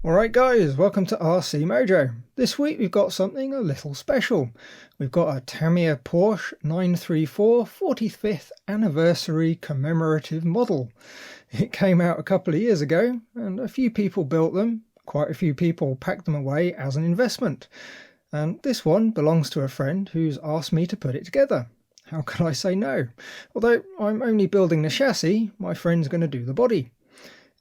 Alright guys, welcome to RC Mojo. This week we've got something a little special. We've got a Tamiya Porsche 934 45th anniversary commemorative model. It came out a couple of years ago and a few people built them, quite a few people packed them away as an investment. And this one belongs to a friend who's asked me to put it together. How could I say no? Although I'm only building the chassis, my friend's going to do the body.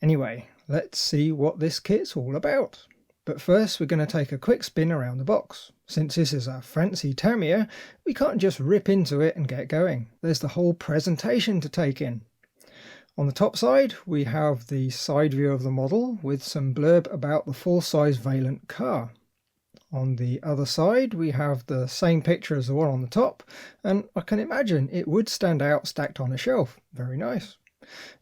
Anyway, let's see what this kit's all about. But first we're going to take a quick spin around the box. Since this is a fancy Tamiya, we can't just rip into it and get going. There's the whole presentation to take in. On the top side we have the side view of the model with some blurb about the full-size Valent car. On the other side we have the same picture as the one on the top, and I can imagine it would stand out stacked on a shelf. Very nice.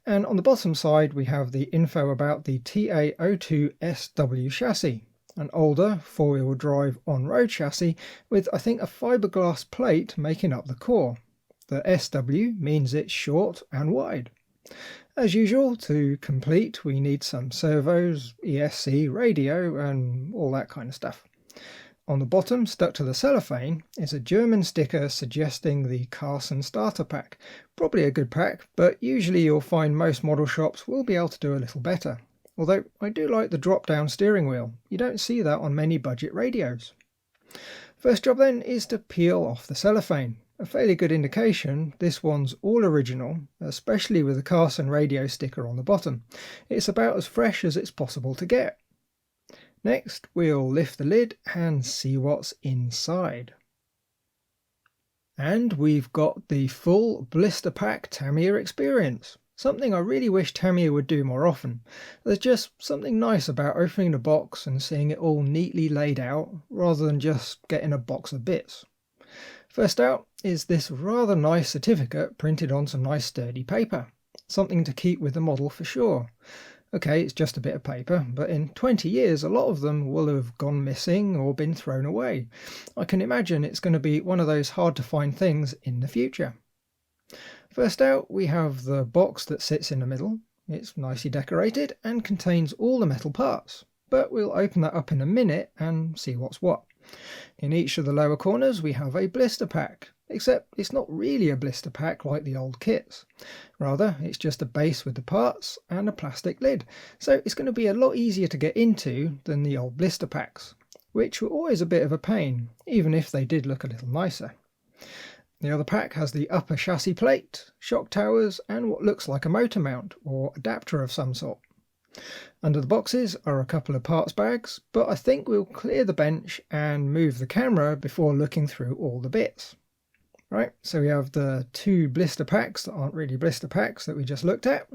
And on the bottom side we have the info about the TA02SW chassis, an older four-wheel drive on-road chassis with I think a fiberglass plate making up the core. The SW means it's short and wide. As usual, to complete we need some servos, ESC, radio and all that kind of stuff. On the bottom, stuck to the cellophane, is a German sticker suggesting the Carson starter pack. Probably a good pack, but usually you'll find most model shops will be able to do a little better. Although I do like the drop-down steering wheel. You don't see that on many budget radios. First job then is to peel off the cellophane. A fairly good indication this one's all original, especially with the Carson radio sticker on the bottom. It's about as fresh as it's possible to get. Next, we'll lift the lid and see what's inside. And we've got the full blister pack Tamiya experience. Something I really wish Tamiya would do more often. There's just something nice about opening the box and seeing it all neatly laid out, rather than just getting a box of bits. First out is this rather nice certificate printed on some nice sturdy paper. Something to keep with the model for sure. Okay, it's just a bit of paper, but in 20 years a lot of them will have gone missing or been thrown away. I can imagine it's going to be one of those hard to find things in the future. First out we have the box that sits in the middle. It's nicely decorated and contains all the metal parts, but we'll open that up in a minute and see what's what. In each of the lower corners we have a blister pack. Except it's not really a blister pack like the old kits. Rather, it's just a base with the parts and a plastic lid, so it's going to be a lot easier to get into than the old blister packs, which were always a bit of a pain, even if they did look a little nicer. The other pack has the upper chassis plate, shock towers and what looks like a motor mount or adapter of some sort. Under the boxes are a couple of parts bags, but I think we'll clear the bench and move the camera before looking through all the bits. Right, so we have the two blister packs that aren't really blister packs that we just looked at.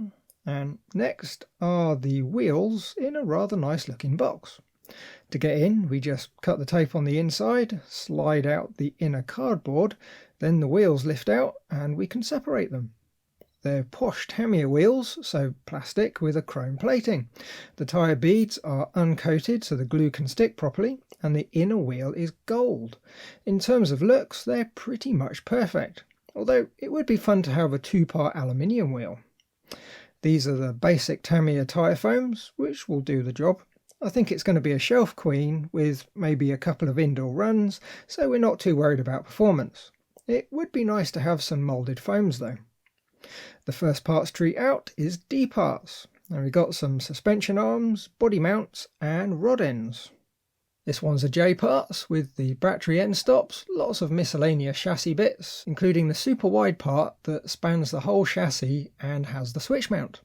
And next are the wheels in a rather nice looking box. To get in, we just cut the tape on the inside, slide out the inner cardboard, then the wheels lift out and we can separate them. They're Porsche Tamiya wheels, so plastic with a chrome plating. The tyre beads are uncoated so the glue can stick properly, and the inner wheel is gold. In terms of looks, they're pretty much perfect, although it would be fun to have a two-part aluminium wheel. These are the basic Tamiya tyre foams, which will do the job. I think it's going to be a shelf queen with maybe a couple of indoor runs, so we're not too worried about performance. It would be nice to have some moulded foams though. The first parts tree out is D parts, and we've got some suspension arms, body mounts and rod ends. This one's a J parts with the battery end stops, lots of miscellaneous chassis bits, including the super wide part that spans the whole chassis and has the switch mount.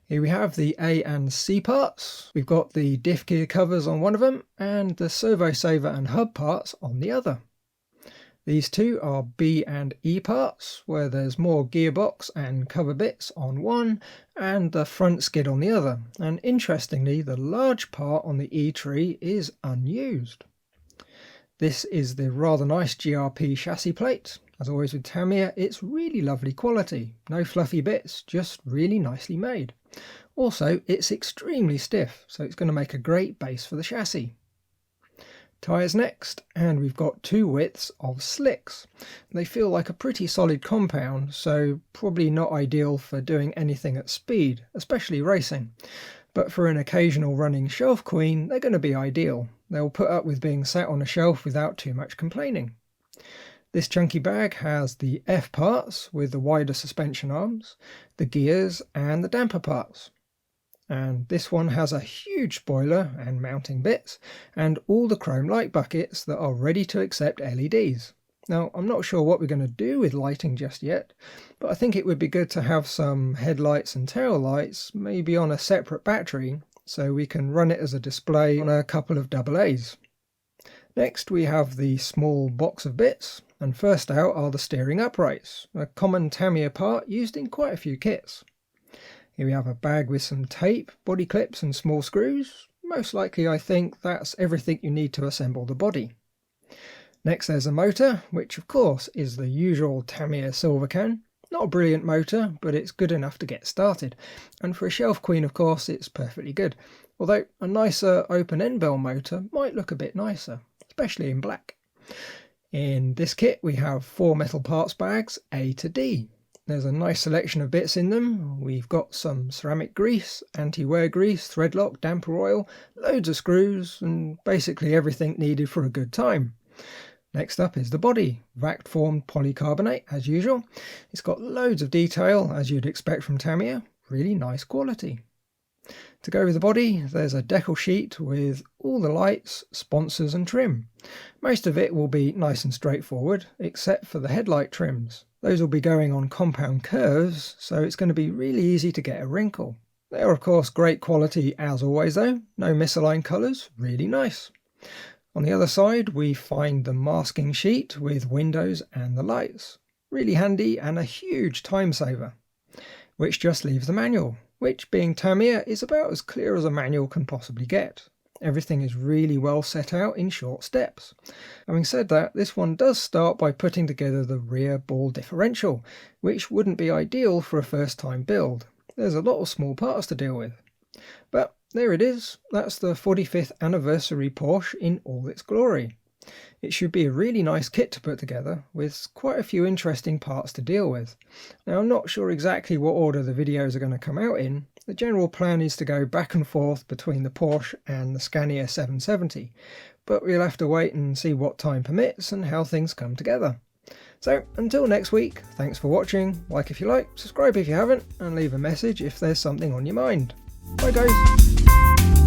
Here we have the A and C parts. We've got the diff gear covers on one of them and the servo saver and hub parts on the other. These two are B and E parts, where there's more gearbox and cover bits on one and the front skid on the other, and interestingly the large part on the E tree is unused. This is the rather nice GRP chassis plate. As always with Tamiya, it's really lovely quality, no fluffy bits, just really nicely made. Also, it's extremely stiff, so it's going to make a great base for the chassis. Tyres next, and we've got two widths of slicks. They feel like a pretty solid compound, so probably not ideal for doing anything at speed, especially racing. But for an occasional running shelf queen, they're going to be ideal. They'll put up with being sat on a shelf without too much complaining. This chunky bag has the F parts with the wider suspension arms, the gears and the damper parts. And this one has a huge spoiler and mounting bits, and all the chrome light buckets that are ready to accept LEDs. Now, I'm not sure what we're going to do with lighting just yet, but I think it would be good to have some headlights and tail lights, maybe on a separate battery, so we can run it as a display on a couple of AA's. Next, we have the small box of bits, and first out are the steering uprights, a common Tamiya part used in quite a few kits. Here we have a bag with some tape, body clips and small screws. Most likely I think that's everything you need to assemble the body. Next there's a motor, which of course is the usual Tamiya silver can. Not a brilliant motor, but it's good enough to get started. And for a shelf queen of course it's perfectly good. Although a nicer open end bell motor might look a bit nicer, especially in black. In this kit we have 4 metal parts bags A to D. There's a nice selection of bits in them. We've got some ceramic grease, anti-wear grease, thread lock, damper oil, loads of screws, and basically everything needed for a good time. Next up is the body, vac formed polycarbonate as usual. It's got loads of detail as you'd expect from Tamiya, really nice quality. To go with the body, there's a decal sheet with all the lights, sponsors and trim. Most of it will be nice and straightforward, except for the headlight trims. Those will be going on compound curves, so it's going to be really easy to get a wrinkle. They are of course great quality as always though, no misaligned colours, really nice. On the other side we find the masking sheet with windows and the lights. Really handy and a huge time saver. Which just leaves the manual, which being Tamiya is about as clear as a manual can possibly get. Everything is really well set out in short steps. Having said that, this one does start by putting together the rear ball differential, which wouldn't be ideal for a first time build. There's a lot of small parts to deal with. But there it is, that's the 45th anniversary Porsche in all its glory. It should be a really nice kit to put together, with quite a few interesting parts to deal with. Now I'm not sure exactly what order the videos are going to come out in. The general plan is to go back and forth between the Porsche and the Scania 770, but we'll have to wait and see what time permits and how things come together. So until next week, thanks for watching, like if you like, subscribe if you haven't, and leave a message if there's something on your mind. Bye guys!